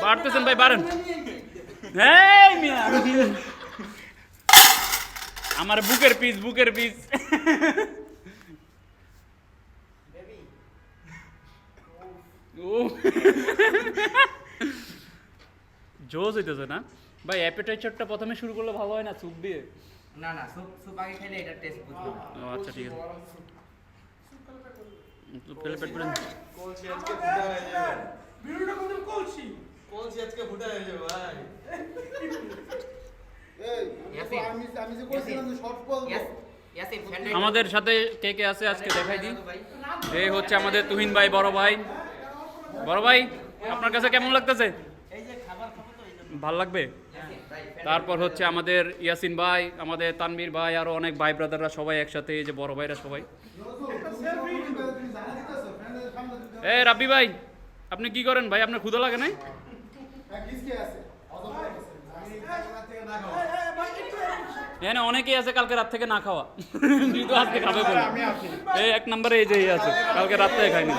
বাড়তেছেন ভাই, বাড়েন। এই মিয়া, আমার বুকের পিস, বুকের পিস। জোস হইতেছে না ভাই? অ্যাপেটাইজারটা প্রথমে শুরু করলে ভালো হয় না স্যুপ দিয়ে? না না, স্যুপ আগে খেলে এটা টেস্ট বুঝবো। ও আচ্ছা, ঠিক আছে। স্যুপ খেলে পেট পুরেন। কলসি আজকে ফুটা হয়ে যাবে। ভিডিওটা কত কলসি? কলসি আজকে ফুটা হয়ে যাবে ভাই। আমি যে বলছিলাম যে শর্ট বলবো। আমাদের সাথে কে কে আছে আজকে দেখাই দিই। এই হচ্ছে আমাদের তুহিন ভাই, বড় ভাই। বড় ভাই, আপনার কাছে কেমন লাগতেছে? ভাল লাগবে। তারপর হচ্ছে আমাদের ইয়াসিন ভাই, আমাদের তানভীর ভাই, আরো অনেক ভাই ব্রাদাররা সবাই একসাথে, এই যে বড় ভাইরা সবাই। এ রাব্বি ভাই, আপনি কি করেন ভাই? আপনার ক্ষুধা লাগে নাই? এখানে অনেকেই আছে কালকে রাত থেকে না খাওয়া, কিন্তু আজকে খাবে বলে। এই এক নম্বরে এই যে আছে, কালকে রাত থেকে খায়নি।